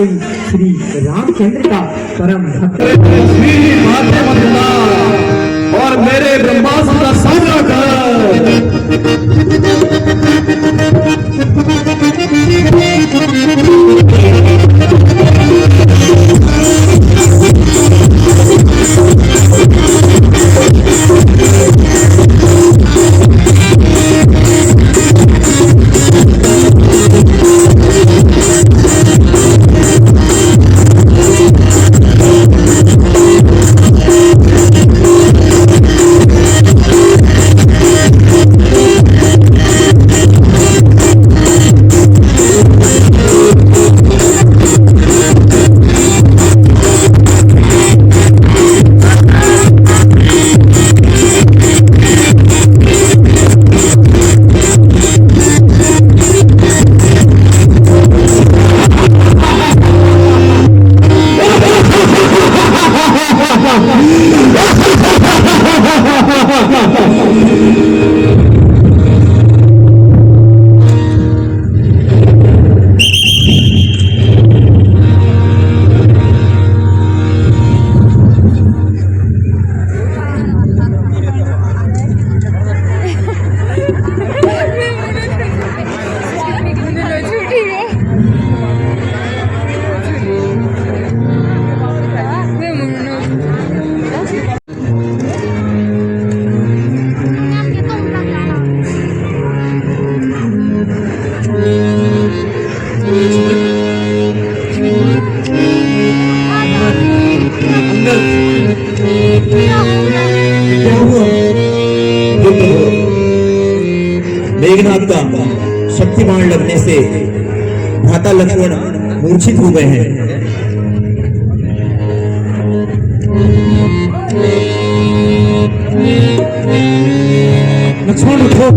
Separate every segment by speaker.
Speaker 1: कोई श्री रामचंद्र का परम भक्त
Speaker 2: और मेरे ब्रह्मास्त्र का सामना कर।
Speaker 3: मेघनाथ का शक्तिमान लगने से भ्राता लक्ष्मण मूर्छित हो गए हैं।
Speaker 1: लक्ष्मण उठो।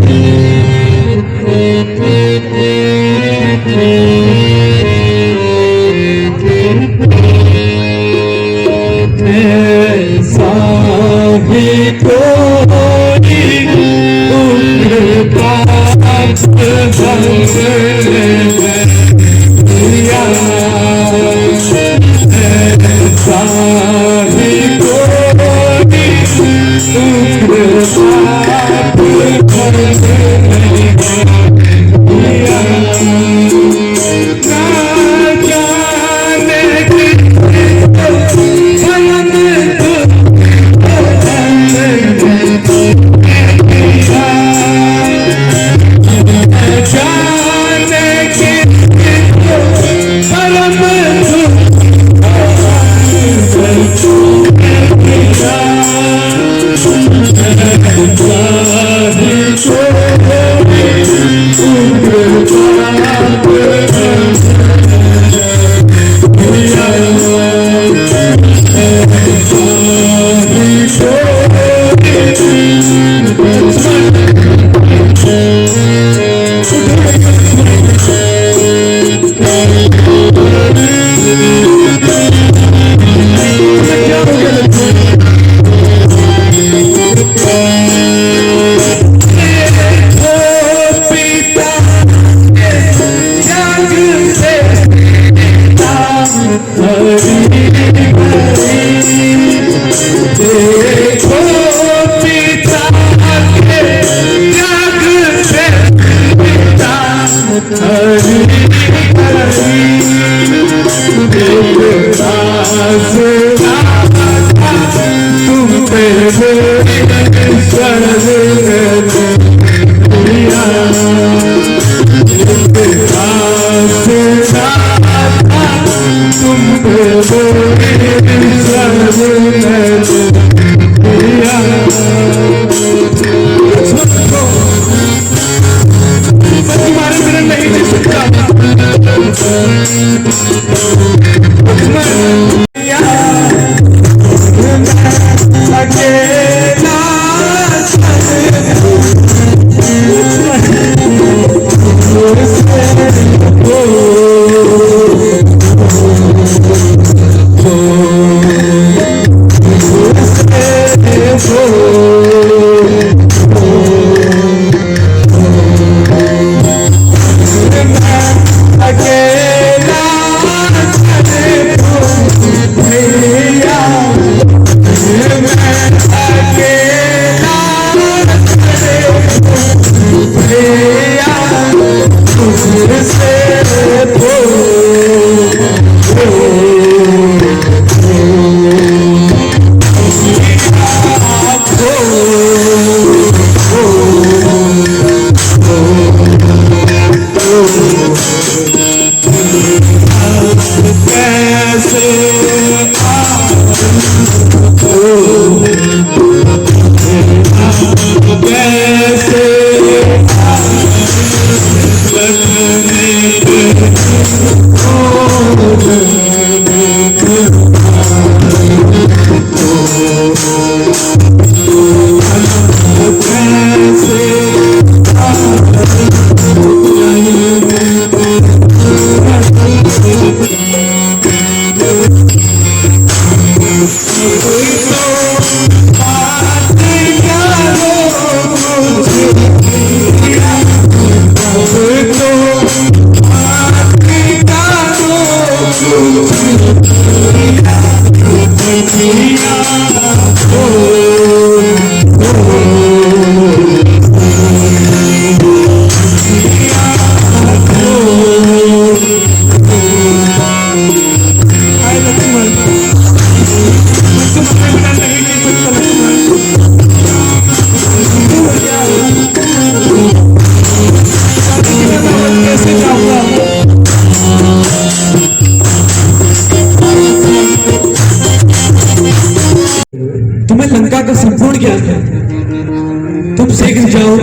Speaker 2: तुम्हें लंका का संपूर्ण ज्ञान है। तुम शीघ्र जाओ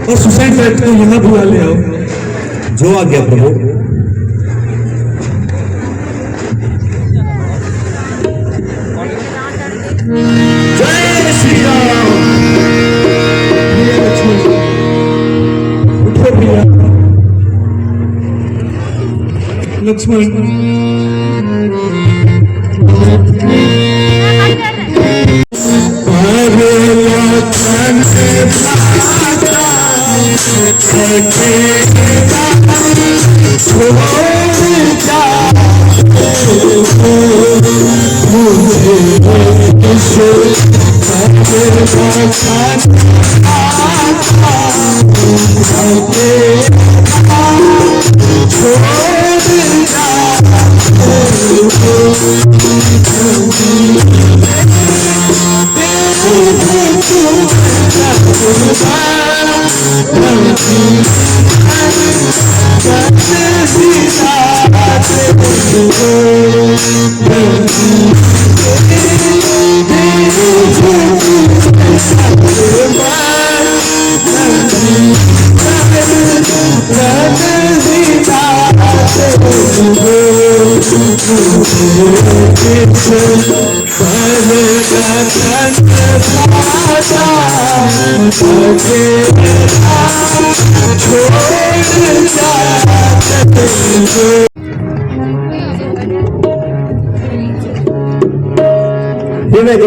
Speaker 2: और सुसाइड पैक्ट को यहाँ बुला ले आओ।
Speaker 3: जो आज्ञा प्रभु।
Speaker 2: जय श्री राम। प्रिय लक्ष्मण, उठो प्रिया। लक्ष्मण,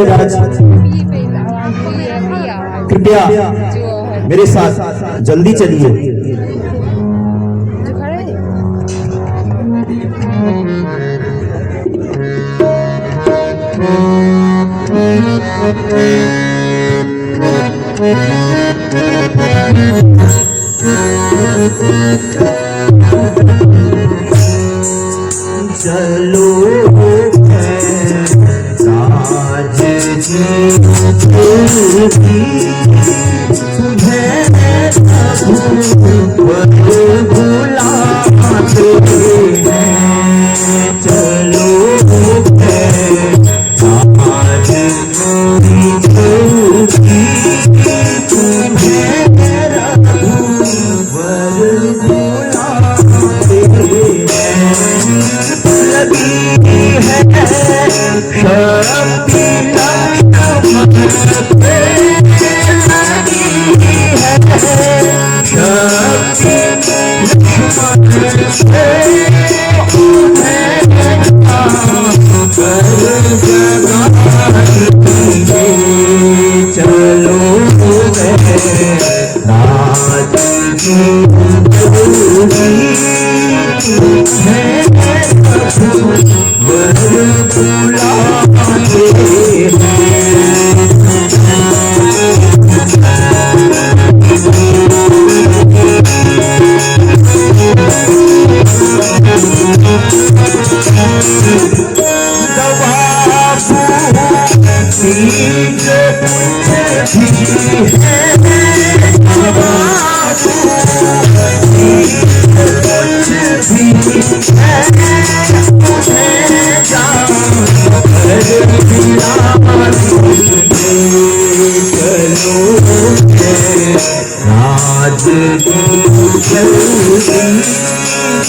Speaker 3: राज, कृपया मेरे साथ जल्दी चलिए। चलो राज जी बुलाते हैं। चलो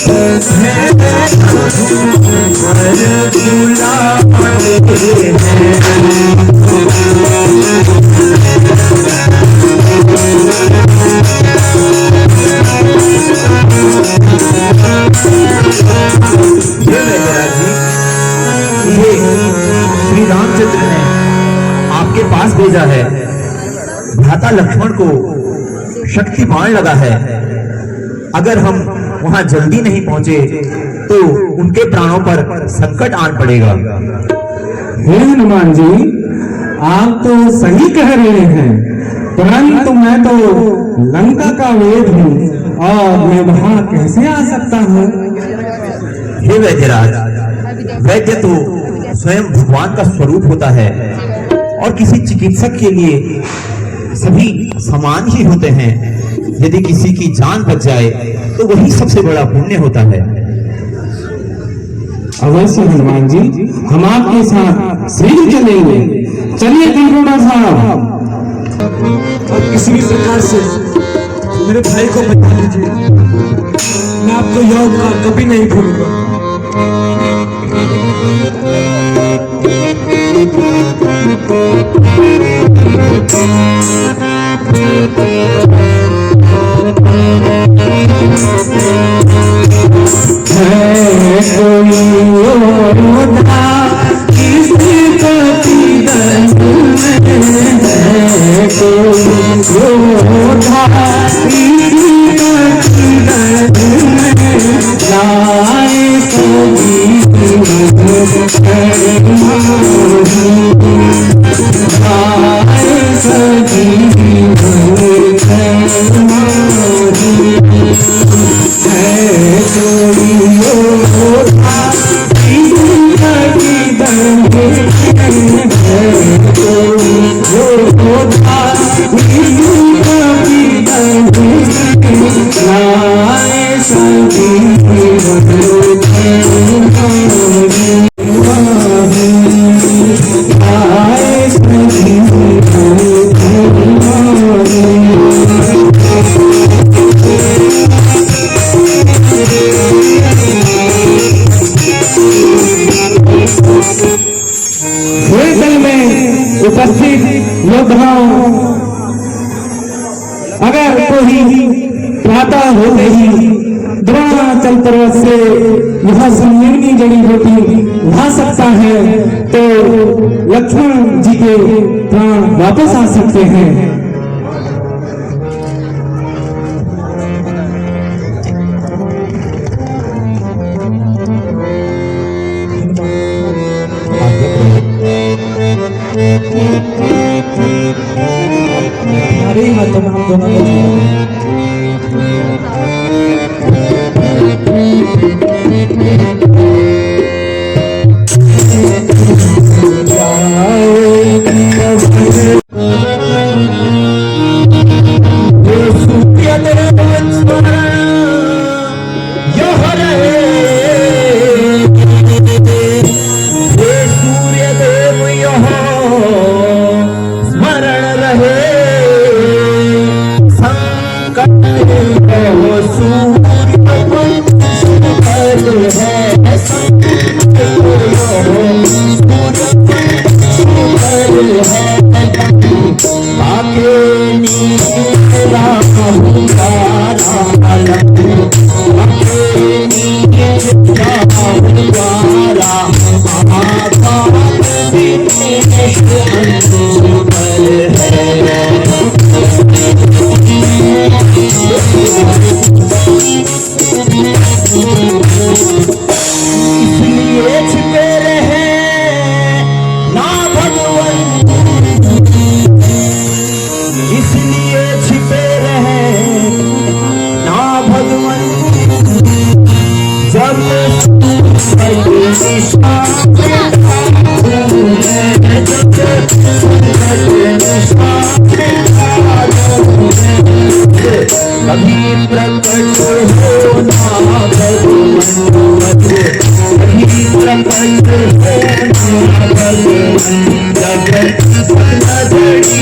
Speaker 3: श्री रामचंद्र ने आपके पास भेजा है। भ्राता लक्ष्मण को शक्ति बाण लगा है। अगर हम वहां जल्दी नहीं पहुंचे तो उनके प्राणों पर संकट आन पड़ेगा।
Speaker 1: हे हनुमान जी, आप तो सही कह रहे हैं, परंतु मैं तो लंका का वेद हूँ और मैं वहां कैसे आ सकता हूँ?
Speaker 3: हे वैद्यराज, वैद्य तो स्वयं भगवान का स्वरूप होता है और किसी चिकित्सक के लिए सभी समान ही होते हैं। यदि किसी की जान बच जाए तो वही सबसे बड़ा पुण्य होता है।
Speaker 1: अवश्य हनुमान जी, हम आपके साथ शीघ्र चलेंगे। चलिए त्रिकोणा साहब।
Speaker 2: और किसी भी प्रकार से मेरे भाई को बचा लीजिए। मैं आपको योग का कभी नहीं भूलूंगा।
Speaker 1: उपस्थित योद्धाओं, अगर कोई प्रातः होते ही द्रोणाचल पर्वत से यह संजीवनी जड़ी बूटी उठा सकता है तो लक्ष्मण जी के प्राण वापस आ सकते हैं।
Speaker 2: हमारे ही हाथों में हम दोनों को
Speaker 3: कभी प्रकट होना भगवंत, कभी प्रकट होना भगवंत, जगत नजरी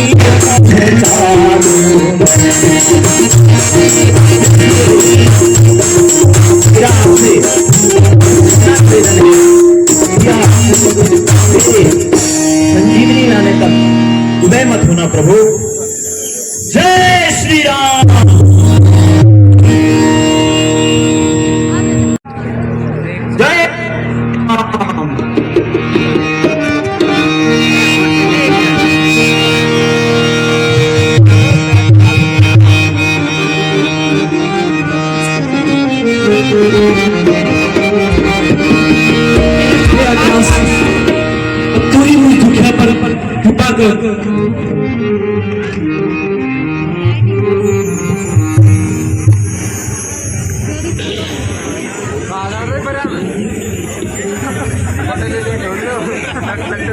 Speaker 3: चालू।
Speaker 2: हे आकाश, अब तू ही मुझ दुखिया पर कृपा कर।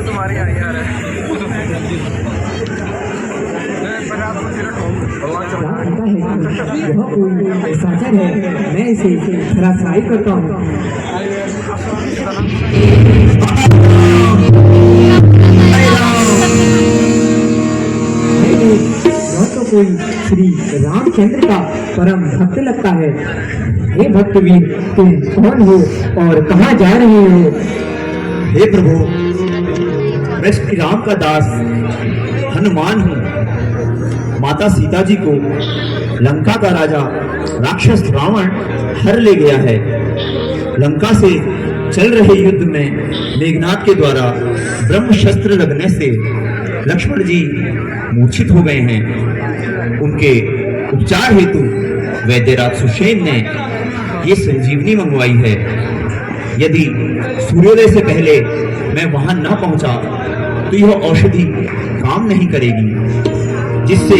Speaker 4: तुम्हारी आई यार
Speaker 1: यह कोई साझा है, मैं इसे धराशायी करता हूँ। यह तो कोई श्री रामचंद्र का परम भक्त लगता है। हे भक्तवीर, तुम कौन हो और कहाँ जा रहे हो?
Speaker 3: हे प्रभु, मैं श्री राम का दास हनुमान हूँ। माता सीता जी को लंका का राजा राक्षस रावण हर ले गया है। लंका से चल रहे युद्ध में मेघनाथ के द्वारा ब्रह्म शस्त्र लगने से लक्ष्मण जी मूर्छित हो गए हैं। उनके उपचार हेतु वैद्यराज सुषेण ने ये संजीवनी मंगवाई है। यदि सूर्योदय से पहले मैं वहां न पहुंचा तो यह औषधि काम नहीं करेगी, जिससे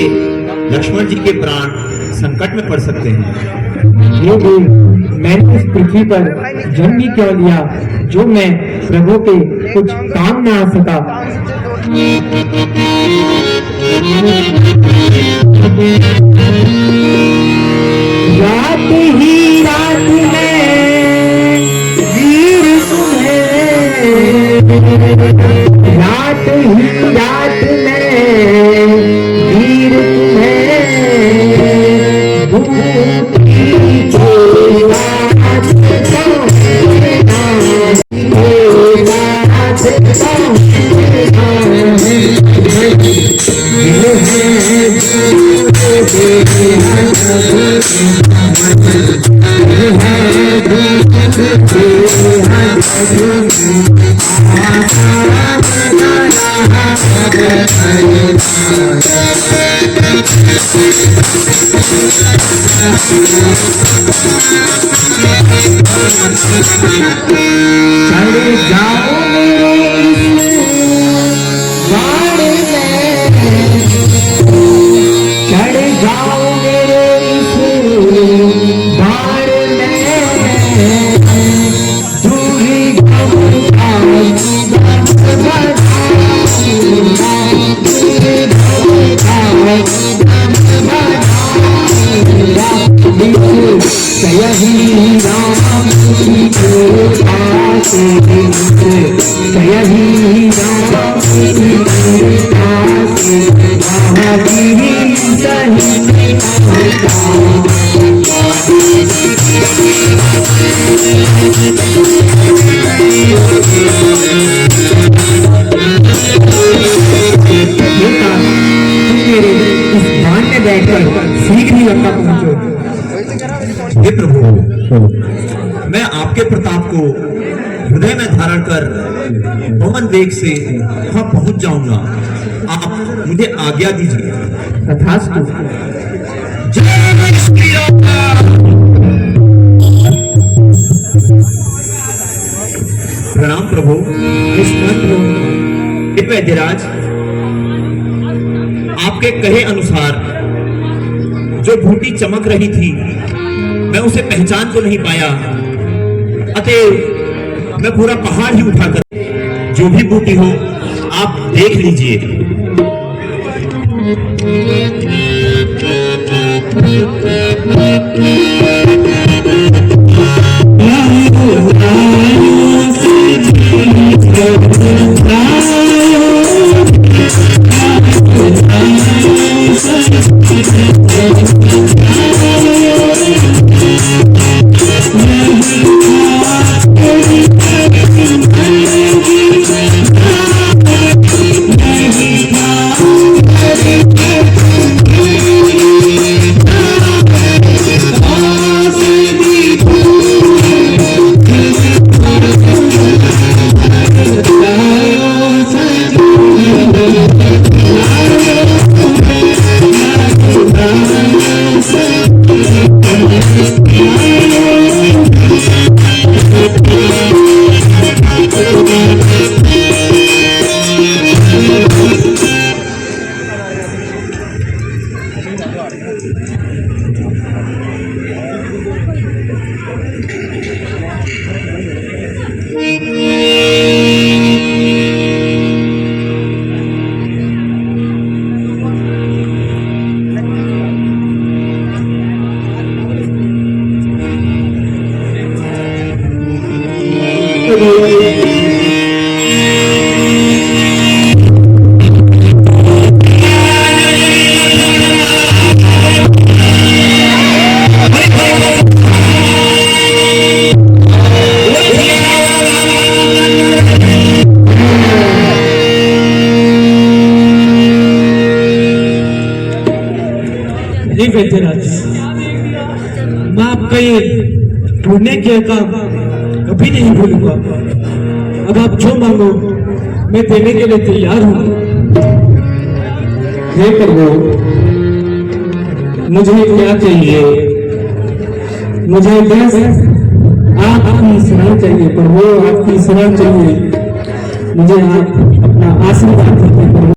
Speaker 3: लक्ष्मण जी के प्राण संकट में पड़ सकते हैं।
Speaker 1: ये देव, मैंने इस पृथ्वी पर जन्म ही क्यों लिया जो मैं प्रभु के कुछ काम न आ सका। रात ही रात में वीर तुम्हें, रात ही रात में वीर चले जाओ चढ़ जाओ मेरे इस बाण में, दूरी जय राम की कृपा से, जय राम की कृपा से, महावीर सही मेरे इस ध्यान में बैठकर सीख नहीं लगता पहुंचो।
Speaker 3: हे प्रभु, मैं आपके प्रताप को हृदय में धारण कर पवन वेग से वहां पहुंच जाऊंगा। आप मुझे आज्ञा दीजिए।
Speaker 1: तथास्तु।
Speaker 3: जय श्री राम। प्रणाम प्रभु। हे वैद्यराज, आपके कहे अनुसार जो बूटी चमक रही थी मैं उसे पहचान तो नहीं पाया, अतः मैं पूरा पहाड़ ही उठाकर जो भी बूटी हो आप देख लीजिए।
Speaker 2: हे वैद्यराज, मैं आपका ये ढूंढने किया काम कभी नहीं भूलूंगा। अब आप जो मांगो मैं देने के लिए तैयार हूँ।
Speaker 1: हे प्रभु, मुझे क्या चाहिए? मुझे बस आपकी शरण चाहिए प्रभु, आपकी शरण चाहिए। मुझे आप अपना आशीर्वाद दीजिए प्रभु।